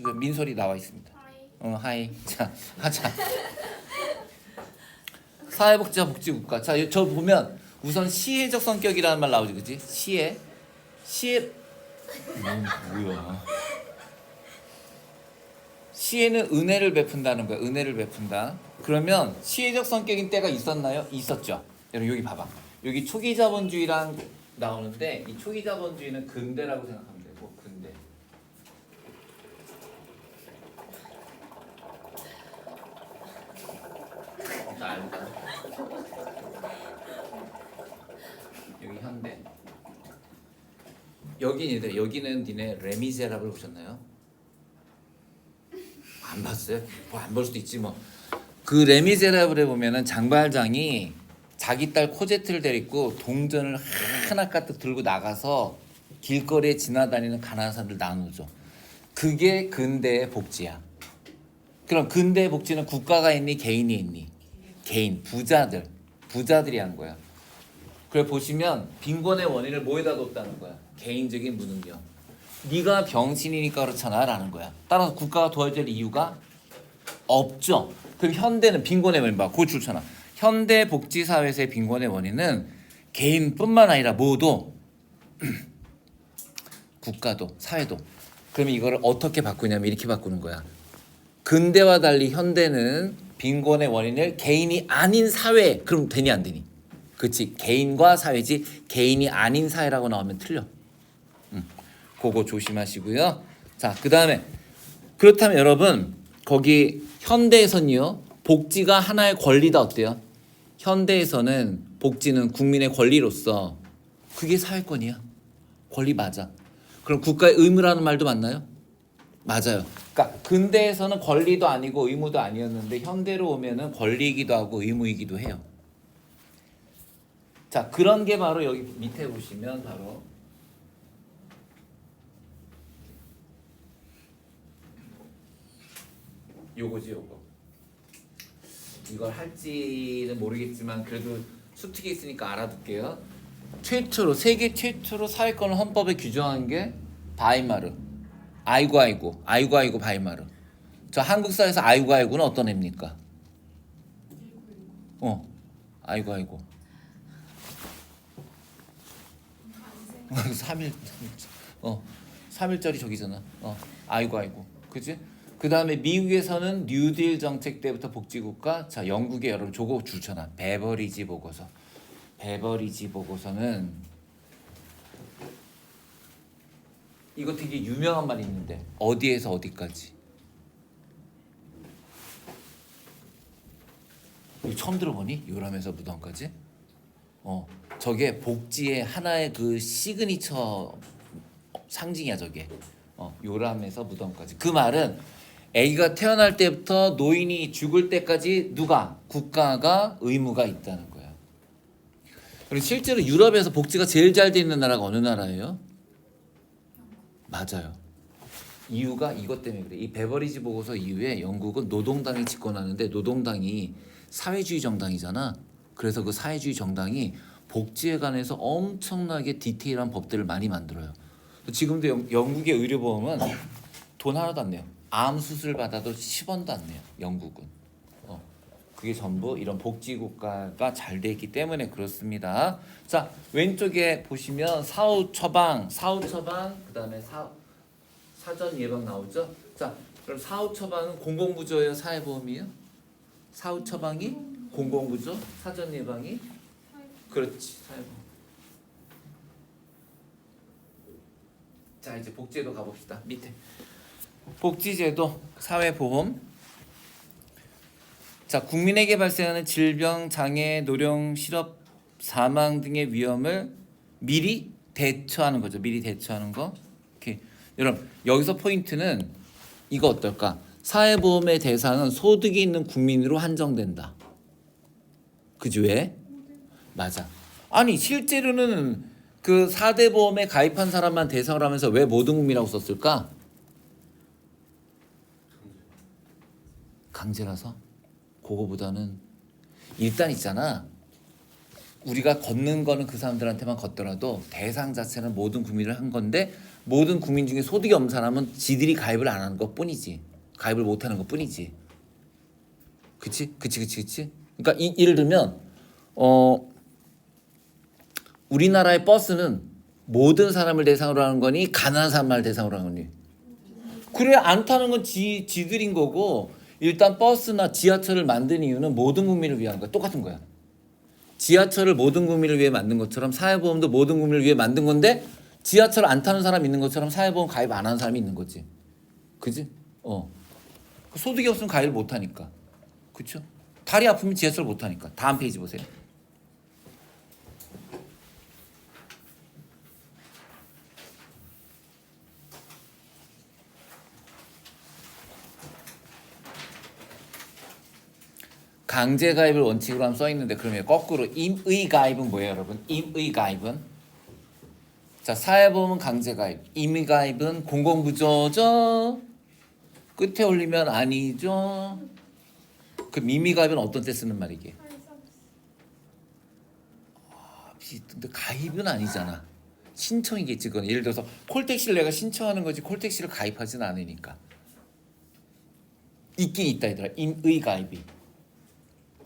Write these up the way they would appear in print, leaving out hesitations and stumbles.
지금 민설이 나와 있습니다. 하이. 자, 하자. 사회복지와 복지국가. 자, 저 보면 우선 시혜적 성격이라는 말 나오지, 그지? 시혜. 뭐야? 시혜는 은혜를 베푼다는 거야. 은혜를 베푼다. 그러면 시혜적 성격인 때가 있었나요? 있었죠. 여러분 여기 봐봐. 여기 초기 자본주의랑 나오는데 이 초기 자본주의는 근대라고 생각하면 되고 근대. 나 알다. 여기 현대. 여기는 니네 레미제라블 보셨나요? 안 봤어요? 뭐 안 볼 수도 있지 뭐. 그 레미제라블에 보면은 장발장이 자기 딸 코제트를 데리고 동전을 하나 가득 들고 나가서 길거리에 지나다니는 가난한 사람들 나누죠. 그게 근대의 복지야. 그럼 근대의 복지는 국가가 있니 개인이 있니? 개인, 부자들이 한 거야. 그래 보시면 빈곤의 원인을 뭐에다 뒀다는 거야? 개인적인 무능력. 네가 병신이니까 그렇잖아 라는 거야. 따라서 국가가 도와줄 이유가 없죠. 그럼 현대는 빈곤의 원인 봐. 그거 좋잖아. 현대 복지사회에서의 빈곤의 원인은 개인뿐만 아니라 모두 국가도 사회도. 그러면 이거를 어떻게 바꾸냐면 이렇게 바꾸는 거야. 근대와 달리 현대는 빈곤의 원인을 개인이 아닌 사회. 그럼 되니 안 되니? 그렇지. 개인과 사회지 개인이 아닌 사회라고 나오면 틀려. 그거 조심하시고요. 자, 그 다음에 그렇다면 여러분 거기 현대에서는요 복지가 하나의 권리다 어때요? 현대에서는 복지는 국민의 권리로서 그게 사회권이야. 권리 맞아. 그럼 국가의 의무라는 말도 맞나요? 맞아요. 그러니까 근대에서는 권리도 아니고 의무도 아니었는데 현대로 오면은 권리이기도 하고 의무이기도 해요. 자, 그런 게 바로 여기 밑에 보시면 바로 요거지 요거. 이걸 할지는 모르겠지만 그래도 수특이 있으니까 알아둘게요. 세계 최초로 사회권을 헌법에 규정한 게 바이마르. 아이고 바이마르. 저 한국 사회에서 아이고는 어떤 애입니까? 아이고 3일짜리 저기잖아. 아이고 그치? 그 다음에 미국에서는 뉴딜 정책 때부터 복지국가. 자, 영국에 여러분 저거 주잖아. 베버리지 보고서. 베버리지 보고서는 이거 되게 유명한 말이 있는데 어디에서 어디까지? 이거 처음 들어보니? 요람에서 무덤까지? 저게 복지의 하나의 그 시그니처 상징이야 저게. 요람에서 무덤까지. 그 말은 아기가 태어날 때부터 노인이 죽을 때까지 누가? 국가가 의무가 있다는 거야. 그리고 실제로 유럽에서 복지가 제일 잘 돼 있는 나라가 어느 나라예요? 맞아요. 이유가 이것 때문에 그래. 이 베버리지 보고서 이후에 영국은 노동당이 집권하는데 노동당이 사회주의 정당이잖아. 그래서 그 사회주의 정당이 복지에 관해서 엄청나게 디테일한 법들을 많이 만들어요. 지금도 영국의 의료보험은 돈 하나도 안 내요. 암 수술 받아도 10원도 안 내요. 영국은. 그게 전부 이런 복지국가가 잘 돼 있기 때문에 그렇습니다. 자, 왼쪽에 보시면 사후 처방, 그다음에 사전 예방 나오죠. 자, 그럼 사후 처방은 공공부조예요, 사회보험이에요? 사후 처방이 공공부조, 사전 예방이 그렇지, 사회보험. 자, 이제 복지제도 가봅시다. 밑에 복지제도, 사회보험. 자, 국민에게 발생하는 질병, 장애, 노령, 실업, 사망 등의 위험을 미리 대처하는 거죠. 미리 대처하는 거. 오케이. 여러분, 여기서 포인트는 이거 어떨까? 사회보험의 대상은 소득이 있는 국민으로 한정된다. 그지 왜? 맞아. 아니, 실제로는 그 4대 보험에 가입한 사람만 대상을 하면서 왜 모든 국민이라고 썼을까? 강제라서? 그거보다는 일단 있잖아. 우리가 걷는 거는 그 사람들한테만 걷더라도 대상 자체는 모든 국민을 한 건데 모든 국민 중에 소득이 없는 사람은 지들이 가입을 안 하는 것 뿐이지. 가입을 못 하는 것 뿐이지. 그치? 그러니까 예를 들면 우리나라의 버스는 모든 사람을 대상으로 하는 거니 가난한 사람만 대상으로 하는 거니? 그래, 안 타는 건 지들인 거고, 일단 버스나 지하철을 만든 이유는 모든 국민을 위한 거야. 똑같은 거야. 지하철을 모든 국민을 위해 만든 것처럼 사회보험도 모든 국민을 위해 만든 건데, 지하철 안 타는 사람 있는 것처럼 사회보험 가입 안 하는 사람이 있는 거지. 그지? 소득이 없으면 가입을 못 하니까. 그쵸? 다리 아프면 지하철 못 타니까. 다음 페이지 보세요. 강제 가입을 원칙으로 하면 써 있는데, 그러면 거꾸로 임의 가입은 뭐예요, 여러분? 임의 가입은, 자, 사회보험은 강제 가입, 임의 가입은 공공부조죠. 끝에 올리면 아니죠. 그 임의 가입은 어떤 때 쓰는 말이게? 근데 가입은 아니잖아. 신청이겠지. 그건 예를 들어서 콜택시를 내가 신청하는 거지 콜택시를 가입하지는 않으니까. 있긴 있다 얘들아. 임의 가입이.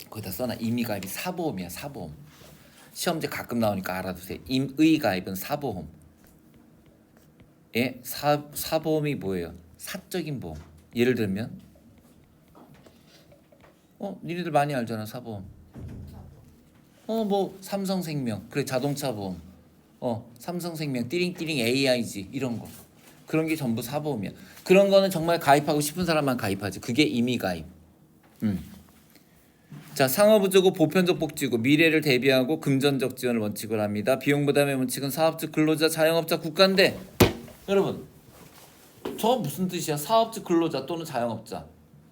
거기다 써놔. 임의 가입이 사보험이야. 사보험. 시험제 가끔 나오니까 알아두세요. 임의 가입은 사보험. 예? 사보험이 뭐예요? 사적인 보험. 예를 들면 니네들 많이 알잖아. 사보험. 뭐 삼성생명. 그래, 자동차 보험. 삼성생명, 띠링띠링 AIG 이런 거. 그런 게 전부 사보험이야. 그런 거는 정말 가입하고 싶은 사람만 가입하지. 그게 임의 가입. 자, 상업부조고 보편적 복지고 미래를 대비하고 금전적 지원을 원칙으로 합니다. 비용 부담의 원칙은 사업주, 근로자, 자영업자, 국가인데, 여러분, 저 무슨 뜻이야? 사업주, 근로자 또는 자영업자.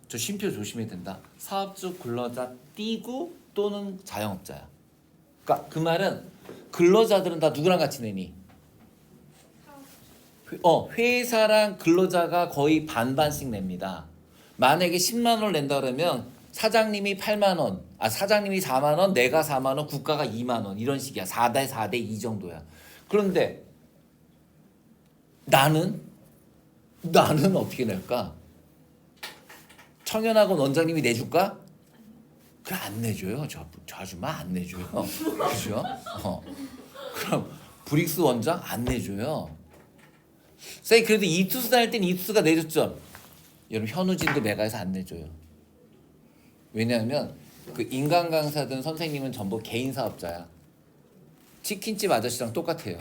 저 쉼표 조심해야 된다. 사업주, 근로자 띄고 또는 자영업자야. 그러니까 그 말은 근로자들은 다 누구랑 같이 내니? 회사랑 근로자가 거의 반반씩 냅니다. 만약에 10만 원을 낸다 그러면 사장님이 8만 원, 사장님이 4만 원, 내가 4만 원, 국가가 2만 원 이런 식이야. 4대 4대 2 정도야. 그런데 나는 어떻게 낼까? 청년학원 원장님이 내줄까? 그래, 안 내줘요. 저 아줌마 안 내줘요. 그죠? 그럼 브릭스 원장 안 내줘요. 쌤, 그래도 이투스 다닐 땐 이투스가 내줬죠. 여러분, 현우진도 메가에서 안 내줘요. 왜냐하면 그 인간 강사든 선생님은 전부 개인 사업자야. 치킨집 아저씨랑 똑같아요.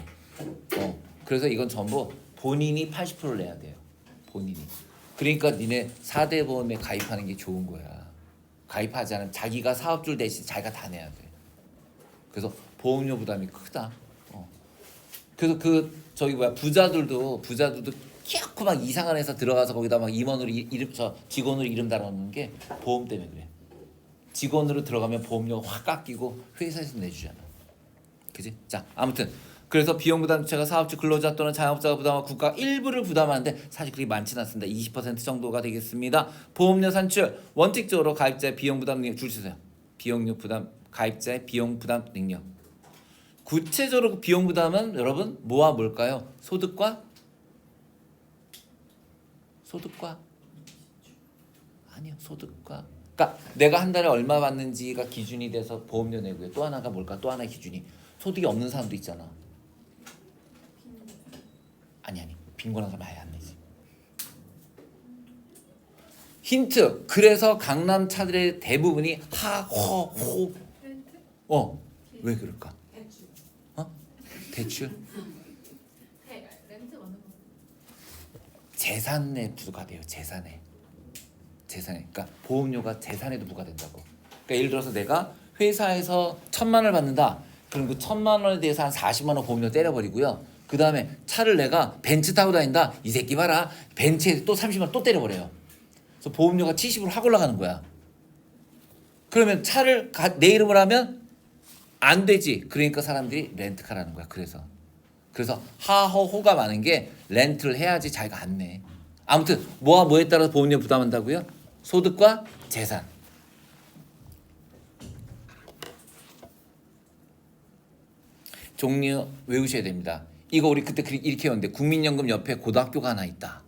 그래서 이건 전부 본인이 80%를 내야 돼요. 본인이. 그러니까 니네 4대 보험에 가입하는 게 좋은 거야. 가입하지 않으면 자기가 사업주 대신 자기가 다 내야 돼. 그래서 보험료 부담이 크다. 그래서 부자들도 키놓고 막 이상한 회사 들어가서 거기다 막 임원으로 직원으로 이름 달아놓는 게 보험 때문에 그래. 직원으로 들어가면 보험료가 확 깎이고 회사에서 내주잖아. 그지? 자, 아무튼 그래서 비용 부담 주체가 사업주, 근로자 또는 자영업자가 부담하고 국가가 일부를 부담하는데 사실 그렇게 많지는 않습니다. 20% 정도가 되겠습니다. 보험료 산출 원칙적으로 가입자의 비용 부담 능력 줄 수 있어요. 비용료 부담 가입자의 비용 부담 능력. 구체적으로 비용 부담은 여러분 뭐와 뭘까요? 소득과 아니요, 소득과. 그러니까 내가 한 달에 얼마 받는지가 기준이 돼서 보험료 내고요. 또 하나가 뭘까? 또 하나의 기준이 소득이 없는 사람도 있잖아. 아니 빈곤한 사람 아예 안 내지. 힌트. 그래서 강남 차들의 대부분이 하허호. 왜 그럴까? 대출? 렌트 어느 거? 재산에 부과돼요. 재산에. 그러니까 보험료가 재산에도 부과된다고. 그러니까 예를 들어서 내가 회사에서 1,000만 원을 받는다. 그럼 그 1,000만 원에 대해서 한 40만 원 보험료 때려버리고요. 그 다음에 차를 내가 벤츠 타고 다닌다. 이 새끼 봐라. 벤츠에 또 30만 원 또 때려버려요. 그래서 보험료가 70으로 확 올라가는 거야. 그러면 차를 내 이름을 하면 안 되지. 그러니까 사람들이 렌트카라는 거야. 그래서 하허호가 많은 게 렌트를 해야지 자기가 안 내. 아무튼 뭐와 뭐에 따라서 보험료 부담한다고요? 소득과 재산. 종류 외우셔야 됩니다. 이거 우리 그때 이렇게 했는데 국민연금 옆에 고등학교가 하나 있다.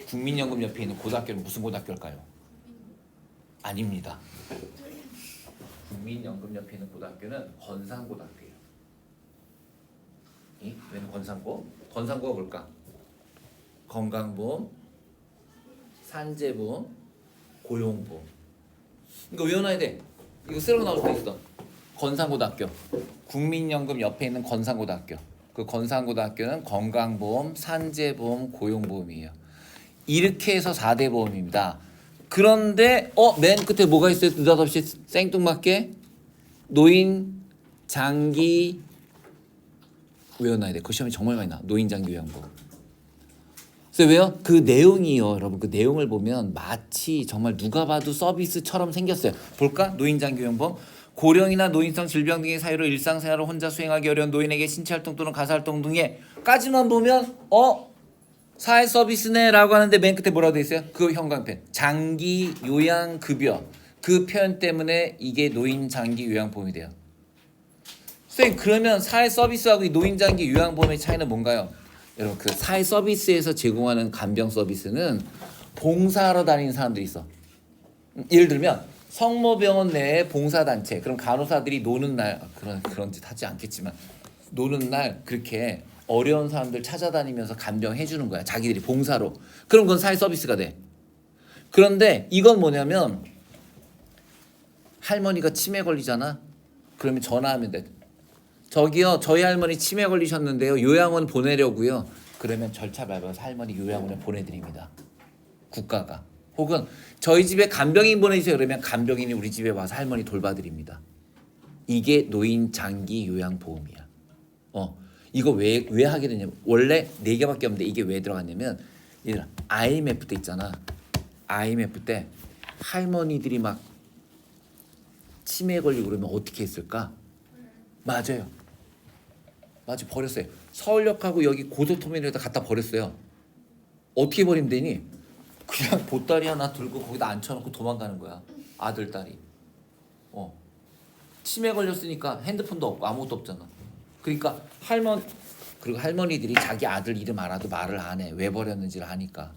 국민연금 옆에 있는 고등학교는 무슨 고등학교일까요? 아닙니다. 국민연금 옆에 있는 고등학교는 건상고등학교예요. 왜는 건상고? 건상고가 뭘까? 건강보험, 산재보험, 고용보험. 이거 외워놔야 돼. 이거 쓰러 나올 수도 있어. 건상고등학교. 국민연금 옆에 있는 건상고등학교. 그 건상고등학교는 건강보험, 산재보험, 고용보험이에요. 이렇게 해서 4대 보험입니다. 그런데 맨 끝에 뭐가 있어요? 느닷없이 생뚱맞게 노인 장기 외워놔야 돼. 그 시험이 정말 많이 나. 노인 장기 요양보험. 그래서 왜요? 그 내용이요, 여러분. 그 내용을 보면 마치 정말 누가 봐도 서비스처럼 생겼어요. 볼까? 노인 장기 요양보험. 고령이나 노인성 질병 등의 사유로 일상생활을 혼자 수행하기 어려운 노인에게 신체활동 또는 가사활동 등에까지만 보면 사회 서비스네라고 하는데 맨 끝에 뭐라고 돼 있어요? 그 형광펜 장기 요양 급여 그 표현 때문에 이게 노인 장기 요양보험이 돼요. 선생님 그러면 사회 서비스하고 이 노인 장기 요양보험의 차이는 뭔가요? 여러분 그 사회 서비스에서 제공하는 간병 서비스는 봉사하러 다니는 사람들이 있어. 예를 들면 성모병원 내에 봉사단체 그럼 간호사들이 노는 날 그런 짓 하지 않겠지만 노는 날 그렇게 어려운 사람들 찾아다니면서 간병해 주는 거야. 자기들이 봉사로. 그럼 그건 사회 서비스가 돼. 그런데 이건 뭐냐면 할머니가 치매 걸리잖아. 그러면 전화하면 돼. 저기요, 저희 할머니 치매 걸리셨는데요. 요양원 보내려고요. 그러면 절차 밟아서 할머니 요양원에 보내드립니다. 국가가. 혹은 저희 집에 간병인 보내주세요. 그러면 간병인이 우리 집에 와서 할머니 돌봐드립니다. 이게 노인 장기 요양보험이야. 이거 왜 하게 되냐면 원래 4개밖에 없는데 이게 왜 들어갔냐면 얘들아 IMF 때 있잖아. IMF 때 할머니들이 막 치매 걸리고 그러면 어떻게 했을까? 맞아요. 버렸어요. 서울역하고 여기 고속터미널에다 갖다 버렸어요. 어떻게 버리면 되니? 그냥 보따리 하나 들고 거기다 앉혀놓고 도망가는 거야. 아들 딸이. 치매 걸렸으니까 핸드폰도 없고 아무것도 없잖아. 그러니까 그리고 할머니들이 자기 아들 이름 알아도 말을 안 해. 왜 버렸는지를 아니까.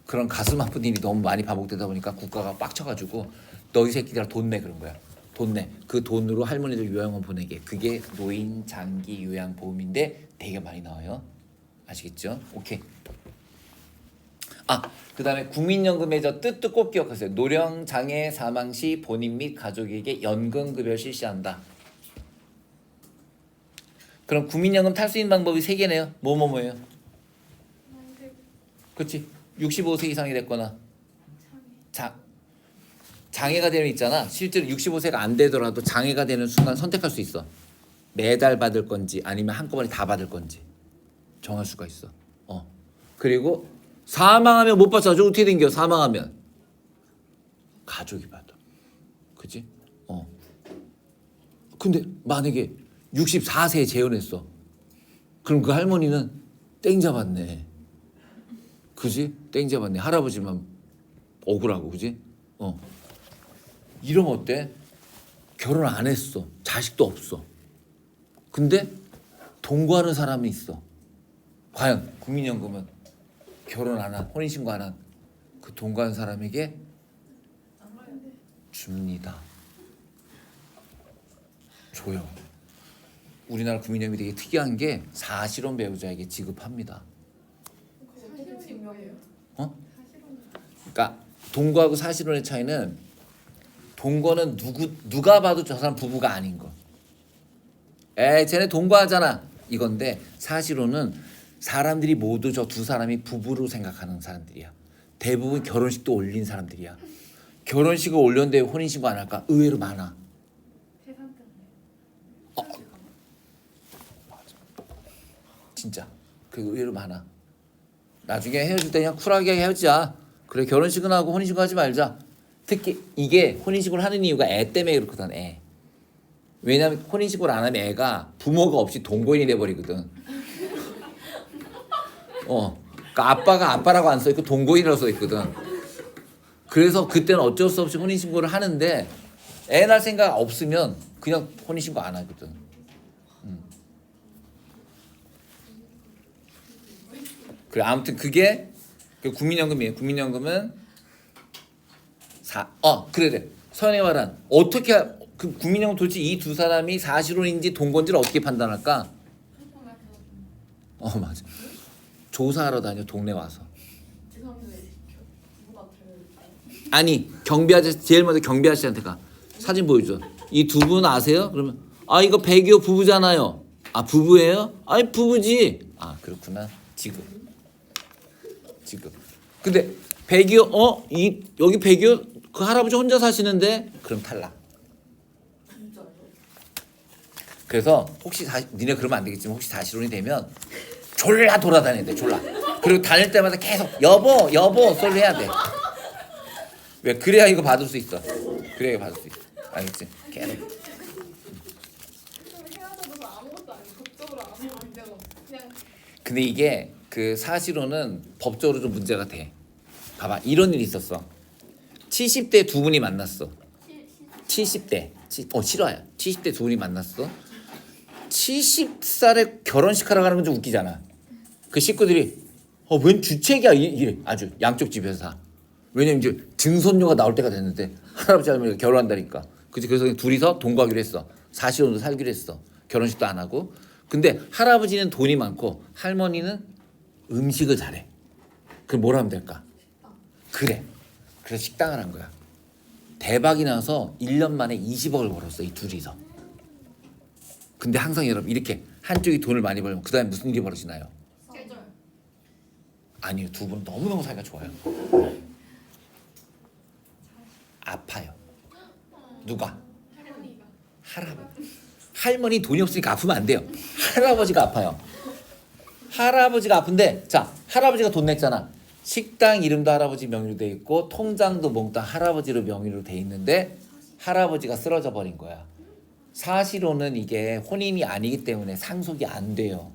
그런 가슴 아픈 일이 너무 많이 반복되다 보니까 국가가 빡쳐가지고 너희 새끼들아 돈 내 그런 거야. 돈 내. 그 돈으로 할머니들 요양원 보내게. 그게 노인 장기 요양보험인데 되게 많이 나와요. 아시겠죠? 오케이. 그다음에 국민연금의 저 뜻도 꼭 기억하세요. 노령 장애 사망 시 본인 및 가족에게 연금급여 실시한다. 그럼 국민연금 탈 수 있는 방법이 3개네요. 뭐예요? 그렇지. 65세 이상이 됐거나 장애가 되는 있잖아. 실제로 65세가 안 되더라도 장애가 되는 순간 선택할 수 있어. 매달 받을 건지 아니면 한꺼번에 다 받을 건지 정할 수가 있어. 그리고 사망하면 못 받죠. 어떻게 된겨? 사망하면 가족이 받아. 그치? 근데 만약에 64세에 재혼했어. 그럼 그 할머니는 땡 잡았네. 그지? 땡 잡았네. 할아버지만 억울하고, 그지? 이러면 어때? 결혼 안 했어. 자식도 없어. 근데 동거하는 사람이 있어. 과연 국민연금은 결혼 안 한, 혼인신고 안 한 그 동거한 사람에게 줍니다. 줘요. 우리나라 국민연금이 되게 특이한 게 사실혼 배우자에게 지급합니다. 그러니까 동거하고 사실혼의 차이는 동거는 누가 봐도 저 사람 부부가 아닌 거. 쟤네 동거하잖아 이건데 사실혼은 사람들이 모두 저 두 사람이 부부로 생각하는 사람들이야. 대부분 결혼식도 올린 사람들이야. 결혼식을 올렸는데 혼인신고 안 할까? 의외로 많아. 진짜 그 의외로 많아. 나중에 헤어질 때 그냥 쿨하게 헤어지자. 그래 결혼식은 하고 혼인신고 하지 말자. 특히 이게 혼인신고를 하는 이유가 애 때문에 그렇거든. 애. 왜냐면 혼인신고를 안 하면 애가 부모가 없이 동거인이 돼버리거든. 그러니까 아빠가 아빠라고 안 써있고 동거인이라고 써있거든. 그래서 그때는 어쩔 수 없이 혼인신고를 하는데 애 낳을 생각 없으면 그냥 혼인신고 안 하거든. 그래 아무튼 그게 그 국민연금이에요. 국민연금은 그래 선혜와란 어떻게 그 국민연금 도대체 이 두 사람이 사실혼인지 동거인지를 어떻게 판단할까? 맞아. 조사하러 다녀 동네 와서. 죄송한데 누가 들을까요? 아니 경비 아저씨 제일 먼저 경비 아저씨한테 가. 사진 보여줘. 이 두 분 아세요? 그러면 이거 백이호 부부잖아요. 부부예요? 아니 부부지. 그렇구나. 지금. 근데 백이호 여기 백이호 그 할아버지 혼자 사시는데 그럼 탈락. 진짜요? 그래서 혹시 니네 그러면 안 되겠지만 혹시 사실혼이 되면 졸라 돌아다녀야 돼. 졸라. 그리고 다닐 때마다 계속 여보 소리 해야 돼. 왜? 그래야 이거 받을 수 있어. 그래야 받을 수 있어. 알겠지? 계속. 헤어져서 아무것도 아니고 법적으로 아무 문제가 없어. 그냥 근데 이게 그 사실혼은 법적으로 좀 문제가 돼. 봐봐 이런 일이 있었어. 70대 두 분이 만났어. 70대 싫어요. 70대 두 분이 만났어. 70살에 결혼식 하러 가는 건 좀 웃기잖아. 그 식구들이 웬 주책이야 이래 아주 양쪽 집에서 다. 왜냐면 이제 증손녀가 나올 때가 됐는데 할아버지 할머니가 결혼한다니까. 그래서 그냥 둘이서 동거하기로 했어. 사실혼도 살기로 했어. 결혼식도 안 하고. 근데 할아버지는 돈이 많고 할머니는 음식을 잘해. 그럼 뭘 하면 될까? 그래. 그래서 식당을 한 거야. 대박이 나서 1년 만에 20억을 벌었어. 이 둘이서. 근데 항상 여러분 이렇게 한쪽이 돈을 많이 벌면 그 다음에 무슨 일이 벌어지나요? 깨져요. 아니요. 두 분은 너무너무 사이가 좋아요. 아파요. 누가? 할머니가. 할머니 돈이 없으니까 아프면 안 돼요. 할아버지가 아파요. 할아버지가 아픈데 자 할아버지가 돈 냈잖아. 식당 이름도 할아버지 명의로 돼 있고 통장도 몽땅 할아버지로 명의로 돼 있는데 할아버지가 쓰러져 버린 거야. 사실혼은 이게 혼인이 아니기 때문에 상속이 안 돼요.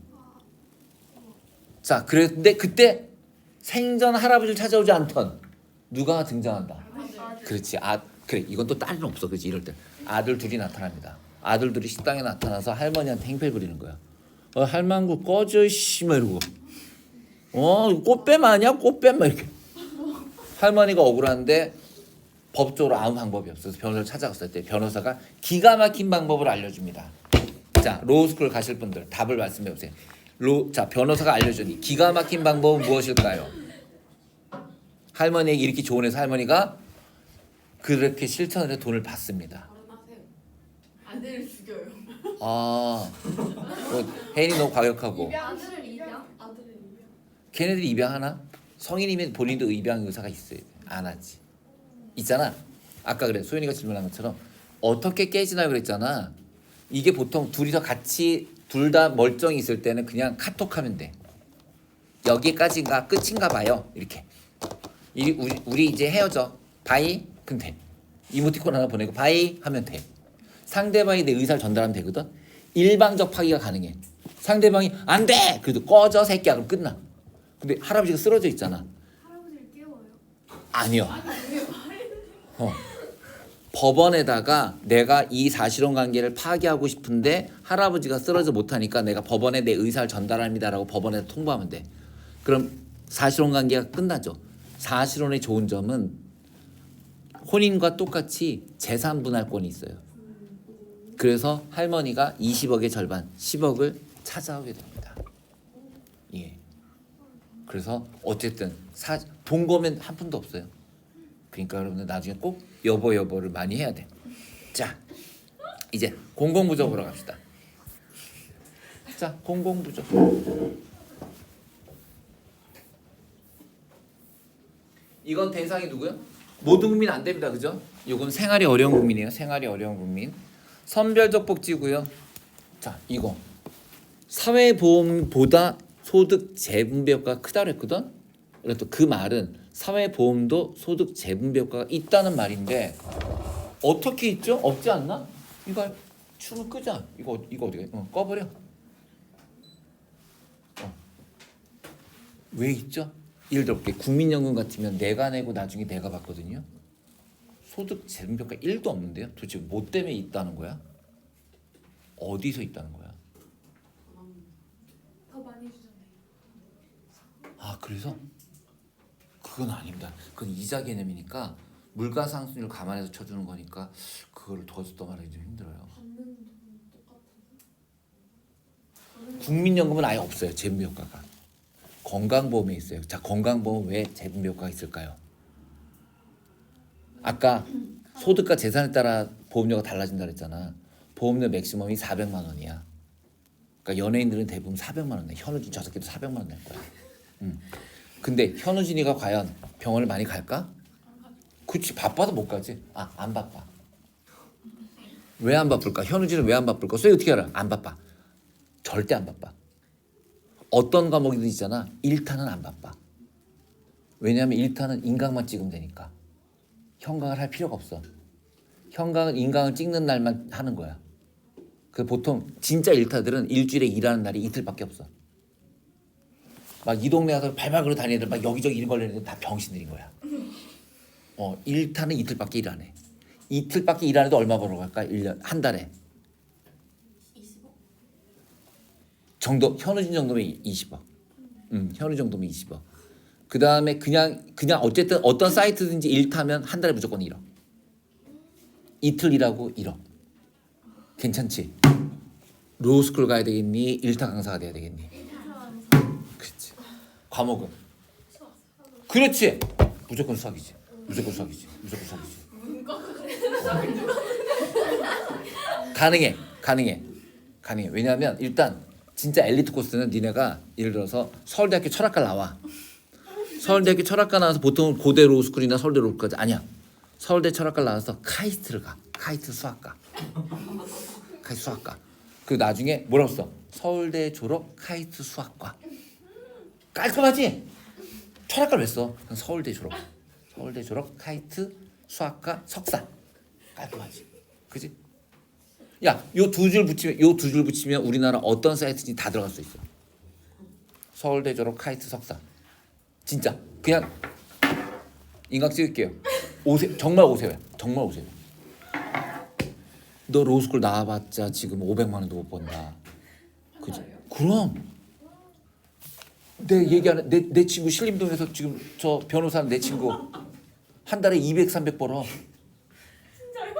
자 그런데 그때 생전 할아버지를 찾아오지 않던 누가 등장한다. 그렇지. 그래 이건 또 딸은 없어. 그렇지. 이럴 때 아들 둘이 나타납니다. 아들 둘이 식당에 나타나서 할머니한테 행패 부리는 거야. 할망구 꺼져 씨막 이러고 꽃뱀 아니야? 꽃뱀 막 이렇게. 할머니가 억울한데 법적으로 아무 방법이 없어서 변호사를 찾아갔을 때 변호사가 기가 막힌 방법을 알려줍니다. 자 로스쿨 가실 분들 답을 말씀해 보세요. 자 변호사가 알려주니 기가 막힌 방법은 무엇일까요? 할머니에게 이렇게 조언해서 할머니가 그렇게 실천을 해 돈을 받습니다. 결혼하세요. 아들을 죽여요. 혜인이 너무 과격하고. 아들을 입양? 아들을 입양. 걔네들이 입양하나? 성인이면 본인도 입양 의사가 있어야 돼. 안 하지. 있잖아. 아까 그래 소연이가 질문한 것처럼 어떻게 깨지나요 그랬잖아. 이게 보통 둘이서 같이 둘 다 멀쩡히 있을 때는 그냥 카톡하면 돼. 여기까지가 끝인가 봐요. 이렇게. 우리 이제 헤어져. 바이. 그럼 돼. 이모티콘 하나 보내고 바이 하면 돼. 상대방이 내 의사를 전달하면 되거든. 일방적 파기가 가능해. 상대방이 안 돼. 그래도 꺼져 새끼야. 그럼 끝나. 근데 할아버지가 쓰러져 있잖아. 할아버지를 깨워요? 아니요. 법원에다가 내가 이 사실혼 관계를 파기하고 싶은데 할아버지가 쓰러져 못하니까 내가 법원에 내 의사를 전달합니다라고 법원에 통보하면 돼. 그럼 사실혼 관계가 끝나죠. 사실혼의 좋은 점은 혼인과 똑같이 재산 분할권이 있어요. 그래서 할머니가 20억의 절반 10억을 차지하게 됩니다. 예. 그래서 어쨌든 동거면 한 푼도 없어요. 그러니까 여러분들 나중에 꼭 여보를 많이 해야 돼. 자, 이제 공공부조 보러 갑시다. 자, 공공부조. 이건 대상이 누구요? 모든 국민 안 됩니다. 그죠? 이건 생활이 어려운 국민이에요. 생활이 어려운 국민. 선별적 복지고요. 자, 이거 사회보험보다 소득 재분배 효과가 크다 그랬거든. 그래서 그 말은 사회보험도 소득 재분배 효과가 있다는 말인데 어떻게 있죠? 없지 않나? 이거 춤을 끄자. 이거 어디가? 꺼버려. 왜 있죠? 예를 들어 국민연금 같으면 내가 내고 나중에 내가 받거든요. 소득 재분배 효과 1도 없는데요. 도대체 뭐 때문에 있다는 거야? 어디서 있다는 거야? 더 많이 주잖아요. 아 그래서 그건 아닙니다. 그건 이자 개념이니까 물가상승률 감안해서 쳐주는 거니까 그거를 더 말하기 좀 힘들어요. 받는 돈은 똑같은데. 국민연금은 아예 없어요. 재분배 효과가. 건강보험에 있어요. 자 건강보험 왜 재분배 효과가 있을까요? 아까 소득과 재산에 따라 보험료가 달라진다 그랬잖아. 보험료 맥시멈이 400만 원이야. 그러니까 연예인들은 대부분 400만 원 내. 현우진 저 새끼도 400만 원 낼 거야. 근데 현우진이가 과연 병원을 많이 갈까? 그치 바빠도 못 가지. 아 안 바빠. 왜 안 바쁠까? 현우진은 왜 안 바쁠까? 쏘리 어떻게 알아? 안 바빠. 절대 안 바빠. 어떤 과목이든 있잖아. 1타는 안 바빠. 왜냐하면 1타는 인강만 찍으면 되니까. 현강을 할 필요가 없어. 현강은 인강을 찍는 날만 하는 거야. 그 보통 진짜 1타들은 일주일에 일하는 날이 이틀밖에 없어. 막 이 동네 가서 발발 걸어 다니는 애들 막 여기저기 일 걸리는 애들 다 병신들인 거야. 1타는 이틀밖에 일 안 해. 이틀밖에 일 안 해도 얼마 벌어갈까? 1년 한 달에 20억? 정도 현우진 정도면 20억. 현우 정도면 20억. 그 다음에 그냥 어쨌든 어떤 사이트든지 일 타면 한 달에 무조건 1억. 이틀 일하고 1억. 괜찮지? 로스쿨 가야 되겠니? 일타 강사가 돼야 되겠니? 그렇지. 과목은? 그렇지. 무조건 수학이지. 무조건 수학이지. 무조건 수학이지. 가능해. 왜냐하면 일단 진짜 엘리트 코스는 니네가 예를 들어서 서울대학교 철학과 나와. 서울대학교 철학과 나와서 보통 고대 로스쿨이나 서울대 로스쿨까지 아니야. 서울대 철학과 나와서 카이스트를 가. 카이스트 수학과. 카이스트 수학과. 그 나중에 뭐라고 써? 서울대 졸업 카이스트 수학과. 깔끔하지? 철학과를 왜 써? 그냥 서울대 졸업. 서울대 졸업 카이스트 수학과 석사. 깔끔하지. 그지? 야, 요 두 줄 붙이면 우리나라 어떤 사이트든지 다 들어갈 수 있어. 서울대 졸업 카이스트 석사. 진짜 그냥 인강 찍을게요. 정말 오세요. 너 로스쿨 나와봤자 지금 500만 원도 못 번다. 그지? 그럼 내 얘기하는 내 친구 신림동에서 지금 저 변호사 내 친구 한 달에 200, 300 벌어. 진짜요?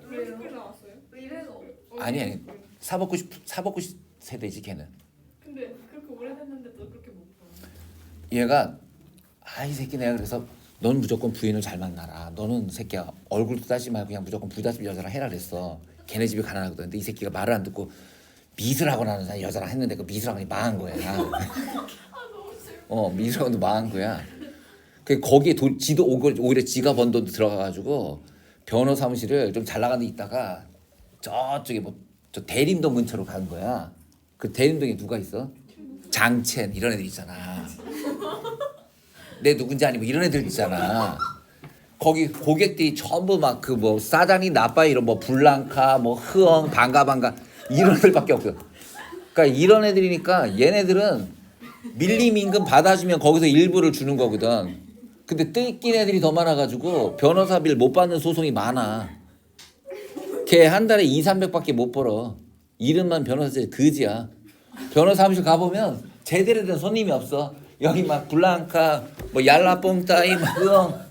로스쿨 나왔어요? 이래서. 아니 사법고시 세대지 걔는. 근데 그렇게 오래됐는데도 그렇게 못 봐. 얘가 이 새끼 내가 그래서 넌 무조건 부인을 잘 만나라. 너는 새끼야 얼굴도 따지지 말고 그냥 무조건 부잣집 여자랑 해라 그랬어. 걔네 집이 가난하거든. 근데 이 새끼가 말을 안 듣고 미술학원 여자랑 했는데 그 미술학원이 망한 거야. 미술학원도 망한 거야. 그 거기에 지도 오히려 지가 번 돈도 들어가가지고 변호 사무실을 좀 잘 나가는 데 있다가 저쪽에 저 대림동 근처로 간 거야. 그 대림동에 누가 있어? 장첸 이런 애들 있잖아. 내 누군지 아니고 이런 애들 있잖아. 거기 고객들이 전부 막 그 뭐 사다니 나빠이 이런 뭐 블랑카 뭐 흐엉 반가 이런 애들밖에 없어. 그러니까 이런 애들이니까 얘네들은 밀림 임금 받아주면 거기서 일부를 주는 거거든. 근데 뜯긴 애들이 더 많아가지고 변호사비를 못 받는 소송이 많아. 걔 한 달에 2, 300밖에 못 벌어. 이름만 변호사 그지야. 변호사 사무실 가보면 제대로 된 손님이 없어. 여기 막 블랑카 뭐 얄라뽕따이 막 흐엉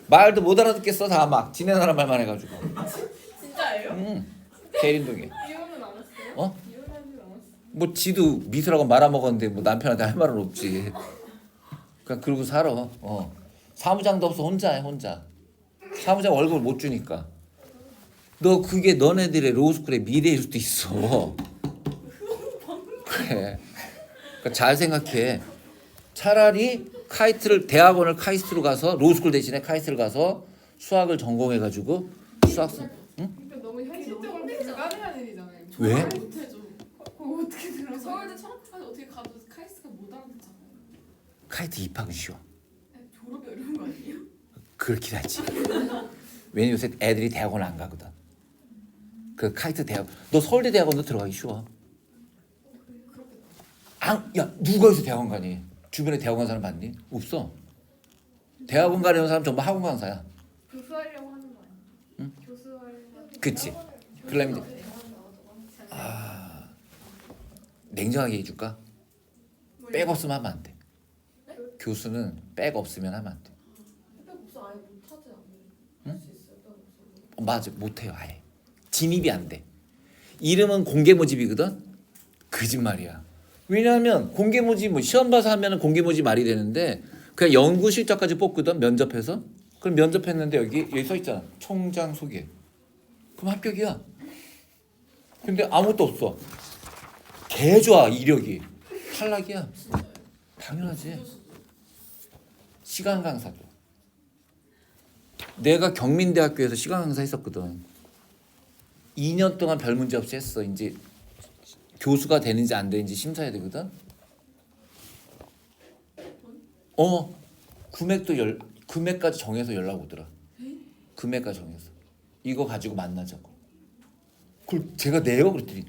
말도 못 알아듣겠어. 다 막 지네 나라 말만 해가지고. 진짜예요? 대림동에. 이혼은 안 했어요? 이혼하지 않았어요? 뭐 지도 미술학원 말아먹었는데 뭐 남편한테 할 말은 없지. 그러니까 그러고 살아. 사무장도 없어. 혼자 해 혼자. 사무장 월급을 못 주니까. 너 그게 너네들의 로스쿨의 미래일 수도 있어. 그래. 그러니까 잘 생각해. 차라리 대학원을 카이스트로 가서 로스쿨 대신에 카이스트를 가서 수학을 전공해가지고 수학생. 응? 그러니까 너무 현실적으로 불가능한 일이잖아요. 왜? 못해줘. 그거 어떻게 들어? 서울대 철학과까지 어떻게 가도 카이스트가 못 알아듣잖아요. 카이스트 입학은 쉬워. 졸업이 어려운 거 아니에요? 그렇긴 하지. 왜냐면 요새 애들이 대학원 안 가거든. 그 카이스트 대학. 너 서울대 대학원도 들어가기 쉬워. 야 누가 여기서 대학원 가니? 주변에 대학원 간 사람 봤니? 없어. 대학원 가려는 사람 전부 학원 강사야. 교수하려고 하는 거 아니에요? 응? 교수하려고. 그치. 그러려면 이제 냉정하게 해줄까? 뭐 백 없으면 하면 안 돼. 교수는 백 없으면 하면 안 돼. 백 없어 아예 못하지 않아요. 응? 할수 있어요. 백 없어. 맞아, 못해요 아예. 진입이 안 돼. 이름은 공개 모집이거든. 거짓말이야. 왜냐하면 공개 모집 뭐 시험 봐서 하면은 공개 모집 말이 되는데 그냥 연구 실적까지 뽑거든 면접해서. 그럼 면접했는데 여기 써 있잖아. 총장 소개. 그럼 합격이야. 근데 아무것도 없어. 개 좋아 이력이. 탈락이야. 당연하지. 시간 강사도. 내가 경민대학교에서 시간 강사 했었거든. 2년 동안 별 문제 없이 했어. 이제 교수가 되는지 안 되는지 심사해야 되거든. 금액까지 정해서 연락 오더라. 금액까지 정해서. 이거 가지고 만나자고. 그걸 제가 내요 그랬더니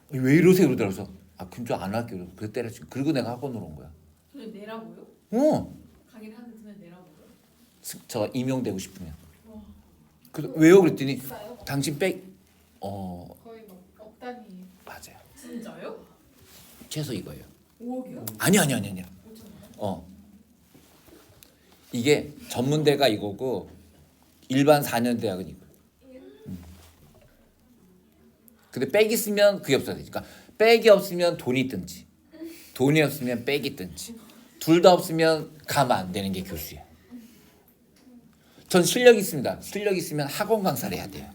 왜 이러세요 그러더라고. 그래서 그럼 좀 안 할게요. 그래서 때려치고. 그리고 내가 학원으로 온 거야. 그냥 내라고요? 강의를 하는 그냥 내라고요? 저 임용되고 싶으면. 와. 그래서 왜요 그랬더니 비싸요? 당신 거의 억 단위. 맞아요. 진짜요? 최소 이거예요. 5억이요? 아니야. 5천만? 이게 전문대가 이거고 일반 4년 대학은 이거. 근데 백이 있으면 그게 없어야 되니까 백이 없으면 돈이 있든지 돈이 없으면 백이 있든지 둘 다 없으면 가면 안 되는 게 교수예요. 전 실력이 있습니다. 실력이 있으면 학원 강사를 해야 돼요.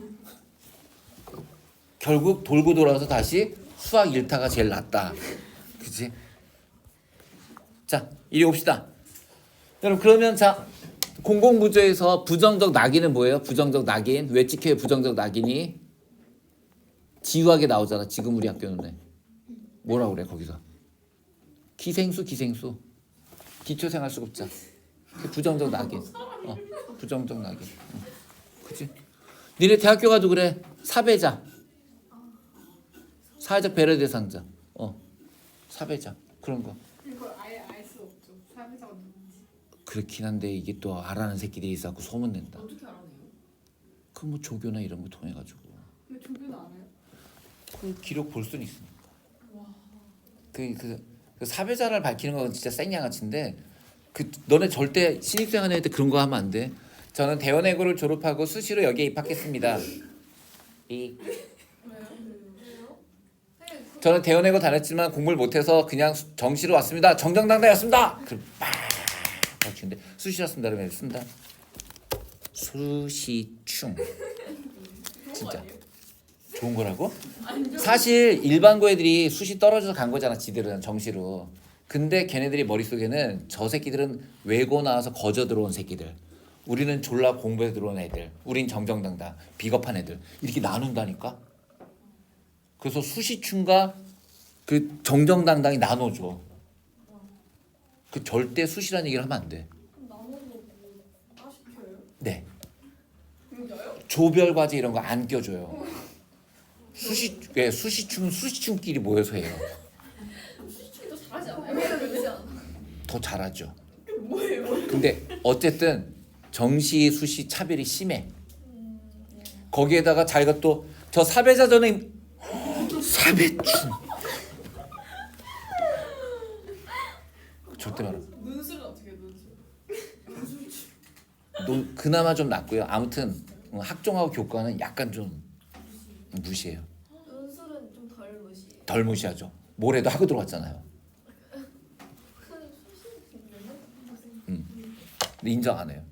결국 돌고 돌아서 다시 수학 1타가 제일 낫다. 그치? 자, 이리 옵시다. 여러분 그러면 자 공공부조에서 부정적 낙인은 뭐예요? 부정적 낙인. 왜 찍혀요? 부정적 낙인이 지우하게 나오잖아. 지금 우리 학교는 뭐라 그래 거기서? 기생수. 기초생활수급자. 부정적 낙인. 부정적 낙인. 그치? 니네 대학교 가도 그래. 사배자. 사회적 배려 대상자. 사배자. 그런 거. 이걸 아예 알 수 없죠. 사회자가 누군지. 그렇긴 한데 이게 또 알아는 새끼들이 있어갖고 소문낸다. 어떻게 알아내요? 그 뭐 조교나 이런 거 통해가지고 근데 조교는 알아요? 그 기록 볼 수는 있으니까. 와. 그 사배자를 밝히는 건 진짜 생양아치인데 그 너네 절대 신입생 하는 애들 그런 거 하면 안 돼. 저는 대원외고를 졸업하고 수시로 여기에 입학했습니다. 왜요? 저는 대원외고 다녔지만 공부를 못해서 그냥 정시로 왔습니다. 정정당당했습니다. 그 밝히는데 수시였습니다. 그러면 씁니다. 수시충. 진짜 좋은 거라고? 사실 일반고 애들이 수시 떨어져서 간 거잖아. 지들은 정시로. 근데 걔네들이 머릿속에는 저 새끼들은 외고 나와서 거저 들어온 새끼들. 우리는 졸라 공부해 들어온 애들. 우린 정정당당 비겁한 애들. 이렇게 나눈다니까. 그래서 수시충과 그 정정당당이 나눠줘. 그 절대 수시라는 얘기를 하면 안 돼. 나눠서 다 시켜요? 네. 진짜요? 조별 과제 이런 거 안 껴줘요. 수시충은 수시충끼리 모여서 해요. 수시충이 더 잘하지 않아요? 그러지 않아? 더 잘하죠. 뭐예요? 근데 어쨌든 정시 수시 차별이 심해. 거기에다가 자기가 또 저 사배자 전에 사배충 절대 말아. 눈술은 어떻게 해요? 눈술? 그나마 좀 낫고요. 아무튼 학종하고 교과는 약간 좀 무시해요. 논술은 좀 덜 무시. 덜 무시하죠. 모레도 하고 들어왔잖아요. 근데 인정 안 해요.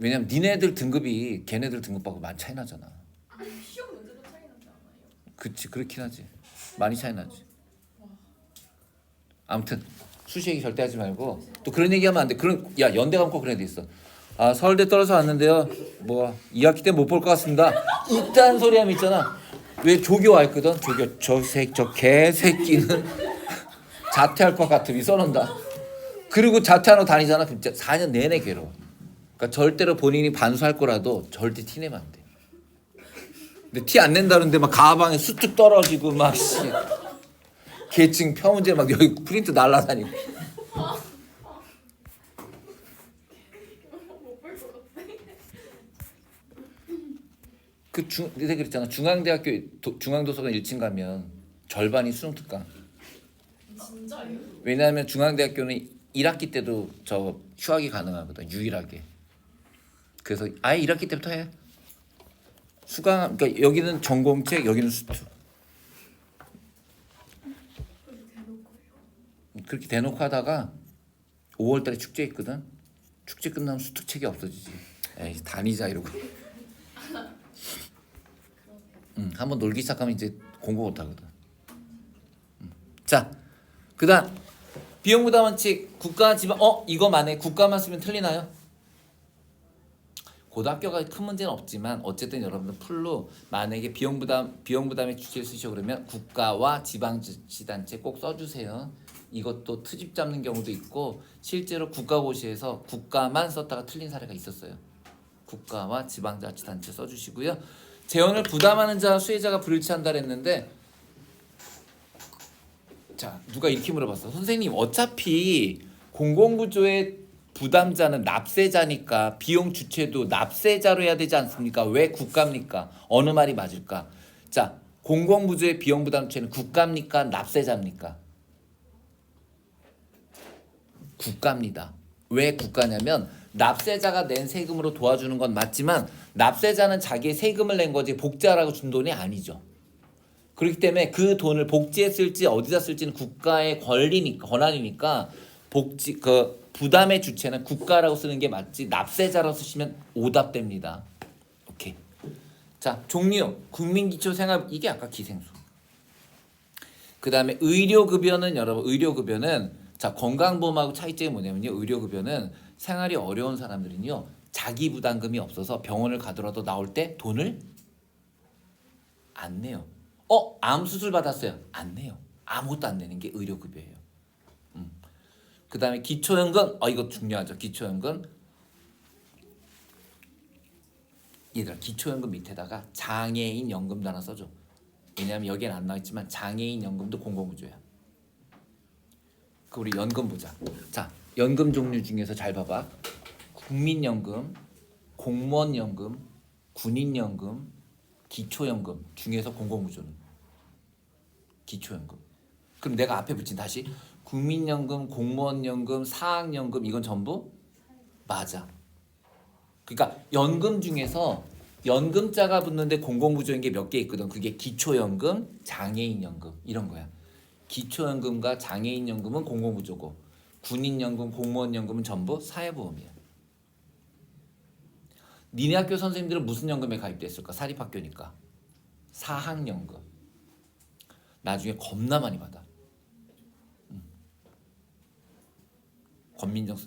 왜냐면 니네들 등급이 걔네들 등급하고 많이 차이 나잖아. 시험 문제도 차이 나지 않아요? 그치 그렇긴 하지. 많이 차이 나지. 아무튼 수시 얘기 절대 하지 말고 또 그런 얘기하면 안 돼. 야 연대 감고 그런 애도 있어. 서울대 떨어져 왔는데요. 뭐 2학기 때 못 볼 것 같습니다. 이딴 소리 하면 있잖아. 왜 조교 와 있거든. 조교 저 개새끼는 자퇴할 것 같으니 써놓는다. 그리고 자퇴하러 다니잖아. 그럼 4년 내내 괴로워. 그러니까 절대로 본인이 반수할 거라도 절대 티내면 안 돼. 근데 티 안 낸다는데 막 가방에 수축 떨어지고 막 씨. 계층 펴문제 막 여기 프린트 날라다니고. 내가 그랬잖아. 중앙대학교 중앙도서관 1층 가면 절반이 수능 특강. 진짜예요? 왜냐하면 중앙대학교는 1학기 때도 저 휴학이 가능하거든. 유일하게. 그래서 아예 1학기 때부터 해. 수강 그러니까 여기는 전공책, 여기는 수투. 그렇게 대놓고 하다가 5월달에 축제 있거든. 축제 끝나면 수특책이 없어지지. 에이 다니자 이러고. 한번 놀기 시작하면 이제 공부 못하거든. 자, 그다음 비용부담 원칙 국가 지방 이거만 해. 국가만 쓰면 틀리나요? 고등학교가 큰 문제는 없지만 어쨌든 여러분들 풀로 만약에 비용부담의 주체를 쓰시려 그러면 국가와 지방자치단체 꼭 써주세요. 이것도 트집 잡는 경우도 있고 실제로 국가고시에서 국가만 썼다가 틀린 사례가 있었어요. 국가와 지방자치단체 써주시고요. 재원을 부담하는 자 수혜자가 불일치한다 했는데 자 누가 이렇게 물어봤어. 선생님 어차피 공공구조의 부담자는 납세자니까 비용 주체도 납세자로 해야 되지 않습니까? 왜 국가입니까? 어느 말이 맞을까? 자 공공구조의 비용 부담 주체는 국가입니까? 납세자입니까? 국가입니다. 왜 국가냐면 납세자가 낸 세금으로 도와주는 건 맞지만 납세자는 자기의 세금을 낸 거지 복지하라고 준 돈이 아니죠. 그렇기 때문에 그 돈을 복지에 쓸지 어디다 쓸지는 국가의 권한이니까 부담의 주체는 국가라고 쓰는 게 맞지 납세자라고 쓰시면 오답됩니다. 오케이. 자 종류 국민기초생활 이게 아까 기생수. 그 다음에 의료급여는 여러분 의료급여는 자 건강보험하고 차이점이 뭐냐면요. 의료급여는 생활이 어려운 사람들은요. 자기 부담금이 없어서 병원을 가더라도 나올 때 돈을 안 내요. 암 수술 받았어요. 안 내요. 아무것도 안 내는 게 의료급여예요. 그 다음에 기초연금 이거 중요하죠. 기초연금 얘들아 기초연금 밑에다가 장애인 연금도 하나 써줘. 왜냐하면 여기엔 안 나와있지만 장애인 연금도 공공구조야. 그 우리 연금 보자. 자 연금 종류 중에서 잘 봐봐. 국민연금, 공무원연금, 군인연금, 기초연금 중에서 공공구조는 기초연금. 그럼 내가 앞에 붙인 다시 국민연금, 공무원연금, 사학연금 이건 전부 맞아. 그러니까 연금 중에서 연금자가 붙는데 공공구조인 게 몇 개 있거든. 그게 기초연금, 장애인연금 이런 거야. 기초연금과 장애인연금은 공공구조고 군인연금, 공무원연금은 전부 사회보험이야. 니네 학교 선생님들은 무슨 연금에 가입됐을까? 사립학교니까. 사학연금. 나중에 겁나 많이 받아. 권민정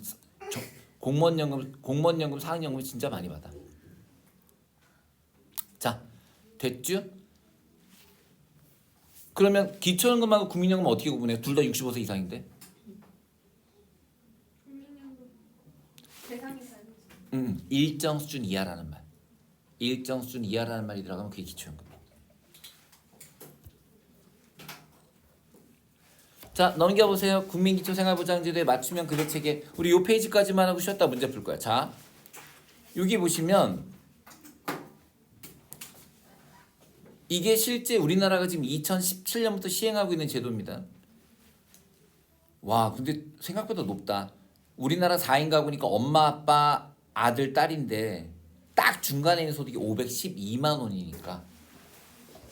공무원연금, 사학연금 진짜 많이 받아. 자, 됐죠? 그러면 기초연금하고 국민연금 어떻게 구분해? 둘 다 65세 이상인데? 국민연금 대상이 다르지. 일정 수준 이하라는 말. 일정 수준 이하라는 말이 들어가면 그게 기초연금. 자 넘겨보세요. 국민기초생활보장제도에 맞춤형 급여체계. 우리 요 페이지까지만 하고 쉬었다 문제 풀 거야. 자 여기 보시면 이게 실제 우리나라가 지금 2017년부터 시행하고 있는 제도입니다. 와 근데 생각보다 높다. 우리나라 4인 가구니까 엄마 아빠 아들 딸인데 딱 중간에 있는 소득이 512만 원이니까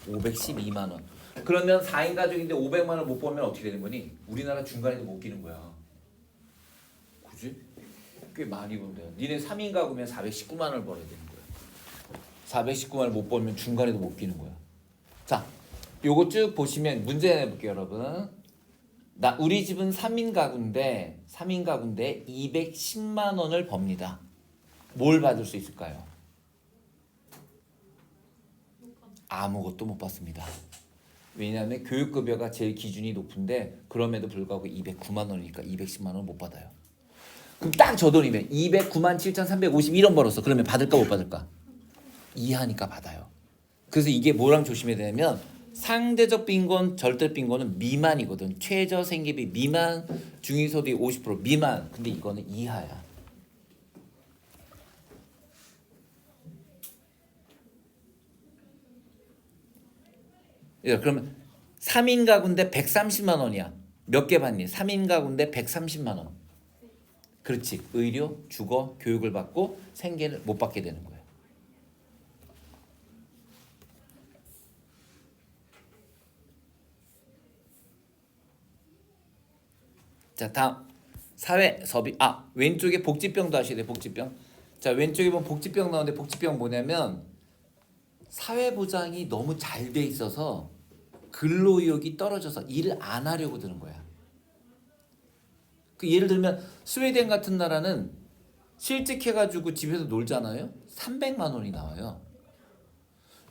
512만 원. 그러면 4인 가족인데 500만 원 못 벌면 어떻게 되는 거니? 우리나라 중간에도 못 끼는 거야. 그지? 꽤 많이 번대요. 니네 3인 가구면 419만 원을 벌어야 되는 거야. 419만 원을 못 벌면 중간에도 못 끼는 거야. 자, 요거 쭉 보시면 문제 내볼게요, 여러분. 우리 집은 3인 가구인데 210만 원을 법니다. 뭘 받을 수 있을까요? 아무것도 못 받습니다. 왜냐하면 교육급여가 제일 기준이 높은데 그럼에도 불구하고 209만 원이니까 210만 원 못 받아요. 그럼 딱 저 돈이면 209만 7,351원 벌었어. 그러면 받을까 못 받을까? 이하니까 받아요. 그래서 이게 뭐랑 조심해야 되냐면 상대적 빈곤, 절대 빈곤은 미만이거든. 최저 생계비 미만, 중위소득 50% 미만. 근데 이거는 이하야. 예, 그러면 3인 가구인데 130만 원이야. 몇 개 받니? 3인 가구인데 130만 원. 그렇지. 의료, 주거, 교육을 받고 생계를 못 받게 되는 거야. 자, 다음 사회 서비. 왼쪽에 복지병도 하셔야 돼. 복지병. 자, 왼쪽에 보면 복지병 나오는데 복지병 뭐냐면 사회 보장이 너무 잘 돼 있어서 근로 의욕이 떨어져서 일을 안 하려고 드는 거야. 그 예를 들면 스웨덴 같은 나라는 실직해가지고 집에서 놀잖아요. 300만 원이 나와요.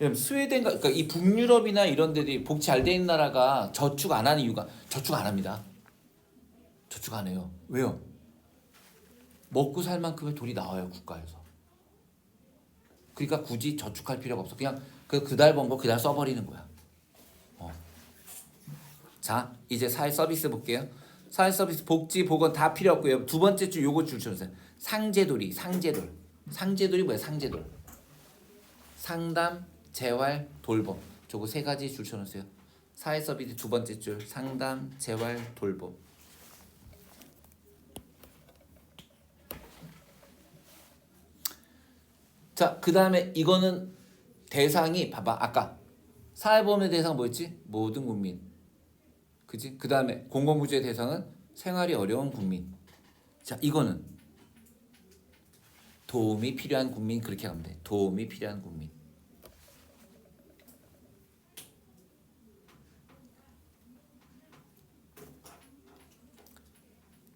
왜냐면 스웨덴, 그러니까 이 북유럽이나 이런 데들이 복지 잘 돼 있는 나라가 저축 안 하는 이유가 저축 안 합니다. 저축 안 해요. 왜요? 먹고 살 만큼의 돈이 나와요 국가에서. 그러니까 굳이 저축할 필요가 없어. 그냥 그 달 번 거 그달 써버리는 거야. 자, 이제 사회 서비스 볼게요. 사회 서비스, 복지, 보건 다 필요 없고요. 두 번째 줄 요거 줄 쳐주세요. 상제돌이, 상제돌. 상제돌이 뭐야? 상제돌. 상담, 재활, 돌봄. 저거 세 가지 줄 쳐놓으세요. 사회 서비스 두 번째 줄 상담, 재활, 돌봄. 자, 그 다음에 이거는 대상이 봐봐. 아까 사회보험의 대상 뭐였지? 모든 국민. 그지? 그 다음에 공공부지의 대상은 생활이 어려운 국민. 자, 이거는 도움이 필요한 국민. 그렇게 하면 돼. 도움이 필요한 국민.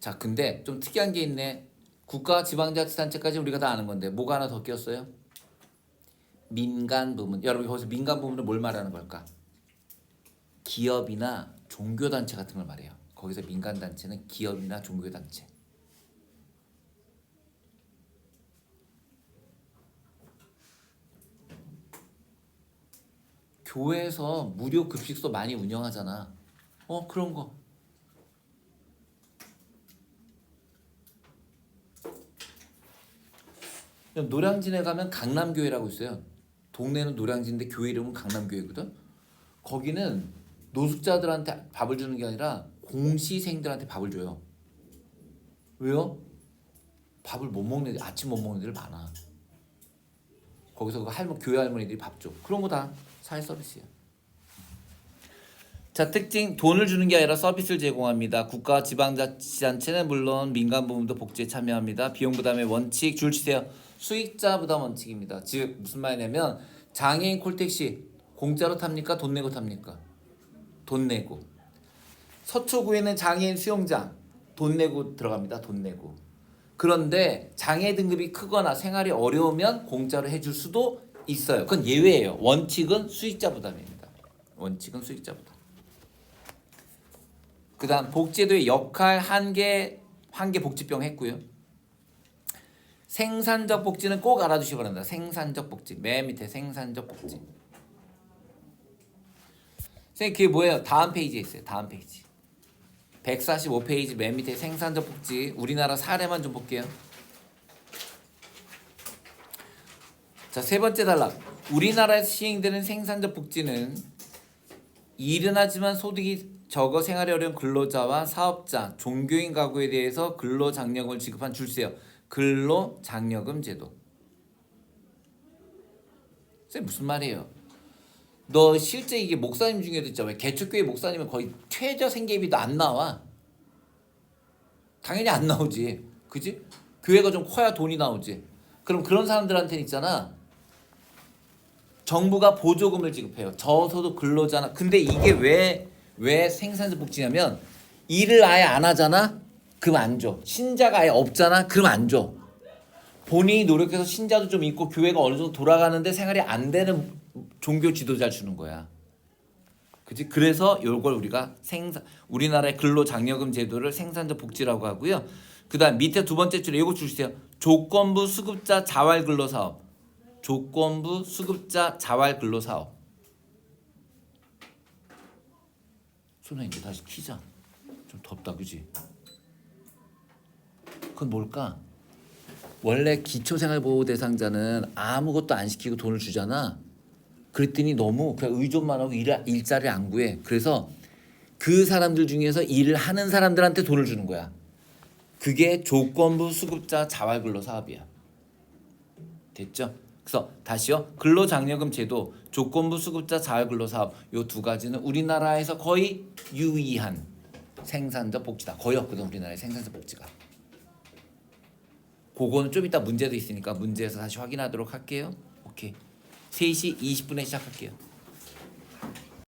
자, 근데 좀 특이한 게 있네. 국가 지방자치단체까지 우리가 다 아는 건데 뭐가 하나 더 꼈어요? 민간 부문. 여러분 거기서 민간 부문은 뭘 말하는 걸까? 기업이나 종교단체 같은 걸 말해요. 거기서 민간단체는 기업이나 종교단체. 교회에서 무료 급식소 많이 운영하잖아. 그런 거. 노량진에 가면 강남교회라고 있어요. 동네는 노량진인데 교회 이름은 강남교회거든. 거기는 노숙자들한테 밥을 주는 게 아니라 공시생들한테 밥을 줘요. 왜요? 밥을 못 먹는 애들, 아침 못 먹는 애들 많아. 거기서 그 교회 할머니들이 밥 줘. 그런 거 다 사회 서비스야. 자, 특징 돈을 주는 게 아니라 서비스를 제공합니다. 국가 지방자치단체는 물론 민간 부문도 복지에 참여합니다. 비용 부담의 원칙 줄 치세요. 수익자 부담 원칙입니다. 즉 무슨 말이냐면 장애인 콜택시 공짜로 탑니까? 돈 내고 탑니까? 돈 내고. 서초구에는 장애인 수영장 돈 내고 들어갑니다. 돈 내고. 그런데 장애 등급이 크거나 생활이 어려우면 공짜로 해줄 수도 있어요. 그건 예외예요. 원칙은 수익자 부담입니다. 원칙은 수익자 부담. 그 다음 복제도의 역할 한계 복지병 했고요. 생산적 복지는 꼭 알아두시기 바랍니다. 생산적 복지 맨 밑에 생산적 복지. 선생님 그게 뭐예요? 다음 페이지에 있어요. 다음 페이지 145페이지 맨 밑에 생산적 복지. 우리나라 사례만 좀 볼게요. 자, 세 번째 단락. 우리나라에서 시행되는 생산적 복지는 일은 하지만 소득이 적어 생활이 어려운 근로자와 사업자, 종교인 가구에 대해서 근로장려금을 지급한 줄세요. 근로장려금 제도. 선생님 무슨 말이에요? 너 실제 이게 목사님 중에도 있잖아. 개척교회 목사님은 거의 최저 생계비도 안 나와. 당연히 안 나오지. 그지? 교회가 좀 커야 돈이 나오지. 그럼 그런 사람들한테는 있잖아. 정부가 보조금을 지급해요. 저소득 근로자나. 근데 이게 왜 생산적 복지냐면 일을 아예 안 하잖아? 그럼 안 줘. 신자가 아예 없잖아? 그럼 안 줘. 본인이 노력해서 신자도 좀 있고 교회가 어느 정도 돌아가는데 생활이 안 되는 종교 지도자를 주는 거야. 그치? 그래서 이걸 우리가 우리나라의 근로장려금 제도를 생산적 복지라고 하고요. 그 다음 밑에 두 번째 줄에 이거 주세요. 조건부 수급자 자활근로사업. 조건부 수급자 자활근로사업. 손에 이제 다시 키자. 좀 덥다, 그지? 그건 뭘까? 원래 기초생활보호 대상자는 아무것도 안 시키고 돈을 주잖아. 그랬더니 너무 그냥 의존만 하고 일자리를 안 구해. 그래서 그 사람들 중에서 일을 하는 사람들한테 돈을 주는 거야. 그게 조건부 수급자 자활근로 사업이야. 됐죠? 그래서 다시요. 근로장려금 제도, 조건부 수급자 자활근로 사업 요 두 가지는 우리나라에서 거의 유의한 생산자 복지다. 거의 없거든 우리나라의 생산자 복지가. 그거는 좀 이따 문제도 있으니까 문제에서 다시 확인하도록 할게요. 오케이. 3시 20분에 시작할게요.